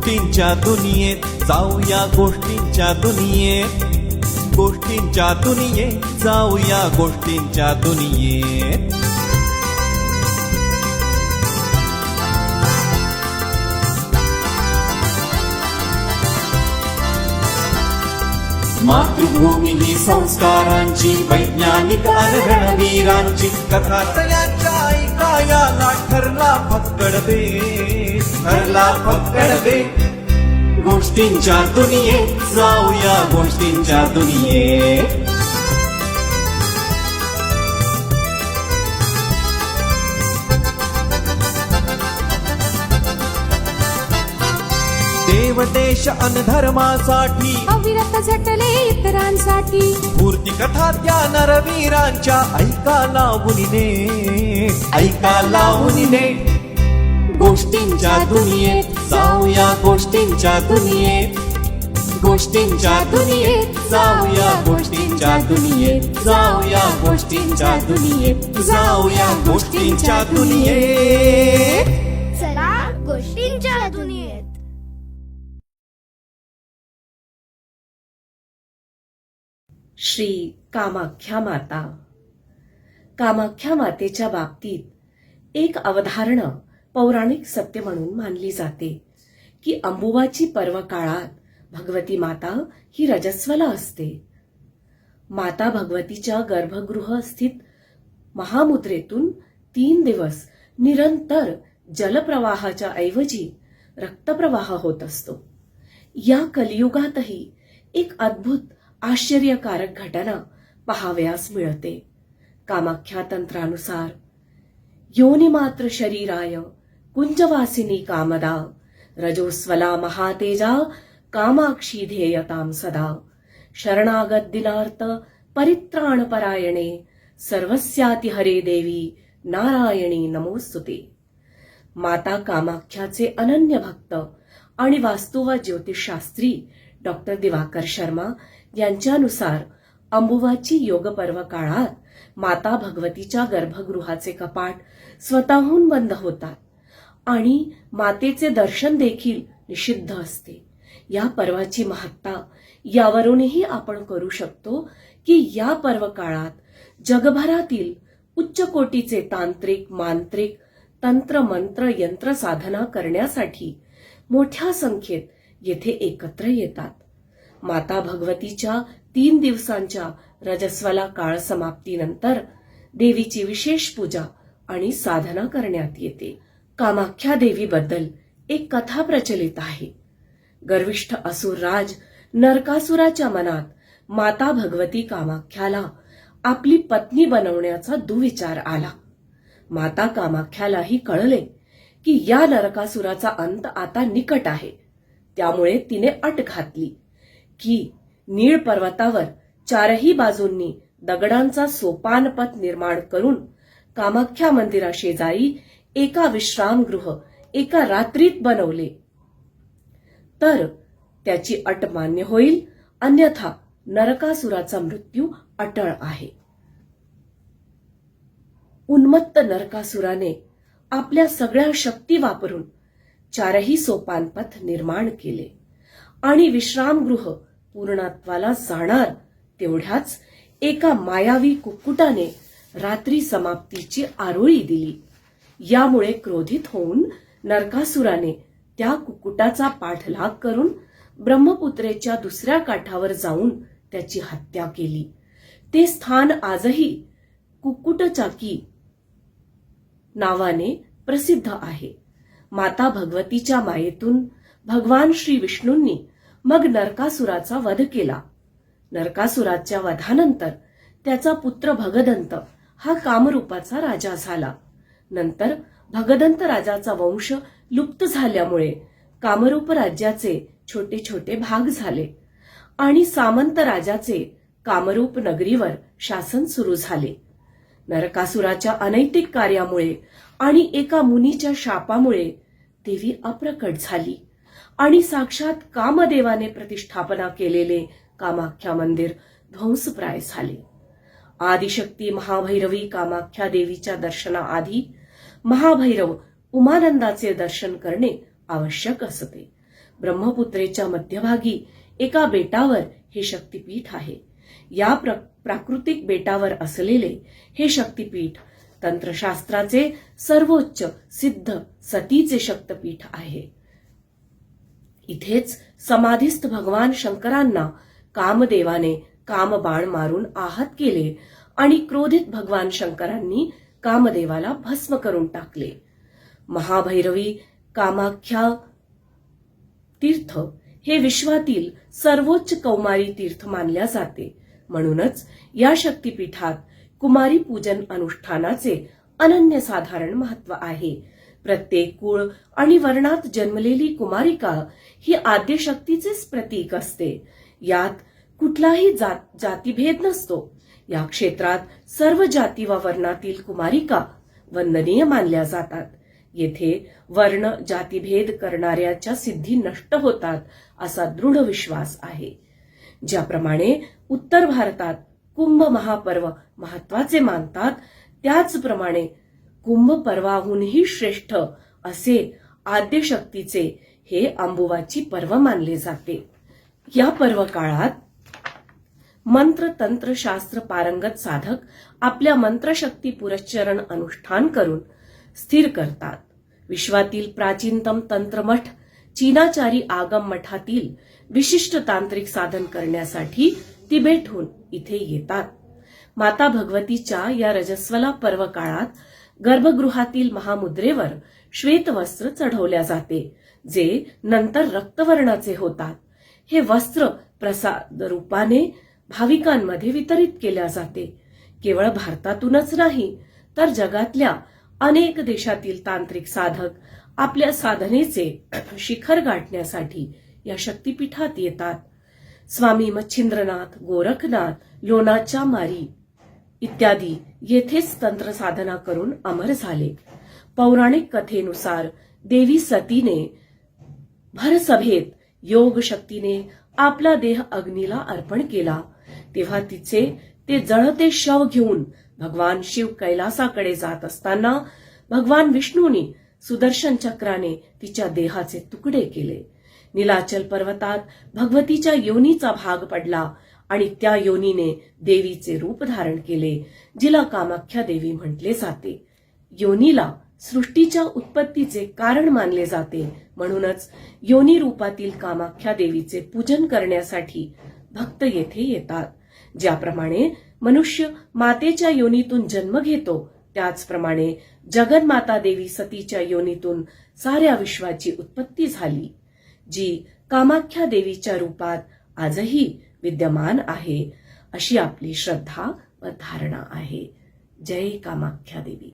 गोष्टींच्या दुनियेत जाऊया, गोष्टींच्या दुनियेत, गोष्टींच्या दुनियेत जाऊया, गोष्टींच्या दुनियेत. मातृभूमी ही संस्कारांची, वैज्ञानिक रणवीरांची कथा तयाच्या ऐकायाला ठरला फक्कड बेत, ठरला फक्कड बेत. गोष्टींच्या दुनियेत जाऊया, गोष्टींच्या दुनियेत. देव देश अन धर्मासाठी अविरत झटले इतरांसाठी. मूर्ती कथा त्या नरवीरांच्या ऐका लावून नेट, ऐका लावून नेट. गोष्टींच्या दुनियेत जाऊया, गोष्टींच्या दुनियेत, गोष्टींच्या दुनियेत जाऊया, गोष्टींच्या दुनियेत जाऊया, गोष्टींच्या दुनियेत जाऊया, गोष्टींच्या दुनियेत. चला गोष्टींच्या दुनियेत. श्री कामाख्या माता. कामाख्या मातेच्या बाबतीत एक अवधारणा पौराणिक सत्य म्हणून मानली जाते की अंबुबाची पर्व काळात भगवती माता ही रजस्वला असते. माता भगवतीच्या गर्भगृह स्थित महामुद्रेतून 3 दिवस निरंतर जलप्रवाहाच्या ऐवजी रक्तप्रवाह होत असतो. या कलियुगातही एक अद्भुत आश्चर्यकारक घटना पाहावयास मिळते. कामाख्या तंत्रानुसार योनिमात्र शरीराय कुंजवासिनी कामदा रजोस्वला महातेजा कामाक्षी ध्येयताम सदा शरणागत दिनार्थ परित्राण परायणे सर्वस्याति हरे देवी नारायणी नमोस्तुते. माता कामाख्याचे अनन्य भक्त आणि वास्तु व ज्योतिषशास्त्री डॉक्टर दिवाकर शर्मा यांच्यानुसार अंबुबाची योगपर्व काळात माता भगवतीच्या गर्भगृहाचे कपाट स्वतःहून बंद होतात आणि मातेचे दर्शन देखील निषिद्ध असते. या पर्वाची महत्ता यावरूनही आपण करू शकतो की या पर्व काळात जगभरातील उच्च कोटीचे तांत्रिक, मांत्रिक, तंत्र, मंत्र, यंत्र साधना करण्यासाठी मोठ्या संख्येत येथे एकत्र येतात. माता भगवतीच्या 3 दिवसांच्या रजस्वला काळ समाप्तीनंतर देवीची विशेष पूजा आणि साधना करण्यात येते. कामाख्या देवीबद्दल एक कथा प्रचलित आहे. गर्विष्ठ असुरराज नरकासुराच्या मनात माता भगवती कामाख्याला आपली पत्नी बनवण्याचा दुविचार आला. माता कामाख्यालाही कळले की या नरकासुराचा अंत आता निकट आहे. त्यामुळे तिने अट घातली की नीळ पर्वतावर 4ही बाजूंनी दगडांचा सोपानपथ निर्माण करून कामाख्या मंदिराशेजारी एका विश्रामगृह एका रात्रीत बनवले तर त्याची अट मान्य होईल, अन्यथा नरकासुराचा मृत्यू अटळ आहे. उन्मत्त नरकासुराने आपल्या सगळ्या शक्ती वापरून 4ही सोपानपथ निर्माण केले आणि विश्रामगृह पूर्णत्वाला जाणार तेवढ्याच एका मायावी कुक्कुटाने रात्री समाप्तीची आरोळी दिली. यामुळे क्रोधित होऊन नरकासुराने त्या कुक्कुटाचा पाठलाग करून ब्रह्मपुत्रेच्या दुसऱ्या काठावर जाऊन त्याची हत्या केली. ते स्थान आजही कुक्कुटचाकी नावाने प्रसिद्ध आहे. माता भगवतीच्या मायेतून भगवान श्री विष्णूंनी मग नरकासुराचा वध केला. नरकासुराच्या वधानंतर त्याचा पुत्र भगदंत हा कामरूपाचा राजा झाला. नंतर भगदंत राजाचा वंश लुप्त झाल्यामुळे कामरूप राज्याचे छोटे छोटे भाग झाले आणि सामंत राजाचे कामरूप नगरीवर शासन सुरू झाले. नरकासुराच्या अनैतिक कार्यामुळे आणि एका मुनीच्या शापामुळे देवी अप्रकट झाली आणि साक्षात कामदेवाने प्रतिष्ठापना केलेले कामाख्या मंदिर ध्वंसप्राय झाले. आदिशक्ती महाभैरवी कामाख्या देवीच्या दर्शनाआधी महाभैरव उमानंदाचे दर्शन करणे आवश्यक असते. ब्रह्मपुत्रेच्या मध्यभागी एका बेटावर हे शक्तिपीठ आहे. या प्राकृतिक बेटावर असलेले हे शक्तिपीठ तंत्रशास्त्राचे सर्वोच्च सिद्ध सतीचे शक्तिपीठ आहे. इथेच समाधीस्थ भगवान शंकरांना कामदेवाने कामबाण मारून आहत केले आणि क्रोधित भगवान शंकरांनी कामदेवाला भस्म करून टाकले. महाभैरवी कामाख्या तीर्थ हे विश्वातील सर्वोच्च कौमारी तीर्थ मानल्या जाते. म्हणूनच या शक्तिपीठात कुमारी पूजन अनुष्ठानाचे अनन्यसाधारण महत्व आहे. प्रत्येक कुळ आणि वर्णात जन्मलेली कुमारिका ही आद्यशक्तीचेच प्रतीक असते. यात कुठलाही जातीभेद नसतो. या क्षेत्रात सर्व जाती व वर्णातील कुमारिका वंदनीय मानल्या जातात. येथे वर्ण जातीभेद करणाऱ्याच्या सिद्धी नष्ट होतात असा दृढ विश्वास आहे. ज्याप्रमाणे उत्तर भारतात कुंभ महापर्व महत्वाचे मानतात, त्याचप्रमाणे कुंभ पर्वाहूनही श्रेष्ठ असे आद्यशक्तीचे हे अंबुबाची पर्व मानले जाते. या पर्व काळात मंत्र तंत्र शास्त्र पारंगत साधक आपल्या मंत्रशक्ती पुरस्चरण अनुष्ठान करून स्थिर करतात. विश्वातील प्राचीनतम तंत्रमठ चीनाचारी आगम मठातील विशिष्ट तांत्रिक साधन करण्यासाठी तिबेटहून इथे येतात. माता भगवतीच्या या रजस्वला पर्व काळात गर्भगृहातील महामुद्रेवर श्वेत वस्त्र चढवल्या जाते, जे नंतर रक्तवर्णाचे होतात. हे वस्त्र प्रसाद रूपाने भाविकांमध्ये वितरित केल्या जाते. केवळ भारतातूनच नाही तर जगातल्या अनेक देशातील तांत्रिक साधक आपल्या साधनेचे शिखर गाठण्यासाठी या शक्तिपीठात येतात. स्वामी मच्छिंद्रनाथ, गोरखनाथ, लोणाच्या मारी इत्यादी येथेच तंत्र साधना करून अमर झाले. पौराणिक कथेनुसार देवी सतीने भरसभेत योग शक्तीने आपला देह अग्नीला अर्पण केला. तेव्हा तिचे ते जळते शव घेऊन भगवान शिव कैलासाकडे जात असताना भगवान विष्णूंनी सुदर्शन चक्राने तिच्या देहाचे तुकडे केले. नीलाचल पर्वतात भगवतीच्या योनीचा भाग पडला आणि त्या योनीने देवीचे रूप धारण केले, जिला कामाख्या देवी म्हटले जाते. योनीला सृष्टीच्या उत्पत्तीचे कारण मानले जाते. म्हणूनच योनी रूपातील कामाख्या देवीचे पूजन करण्यासाठी भक्त येथे येतात. ज्याप्रमाणे मनुष्य मातेच्या योनीतून जन्म घेतो, त्याचप्रमाणे जगन्माता देवी सतीच्या योनीतून साऱ्या विश्वाची उत्पत्ती झाली, जी कामाख्या देवीच्या रूपात आजही विद्यमान आहे, अशी आपली श्रद्धा व धारणा आहे. जय कामाख्या देवी.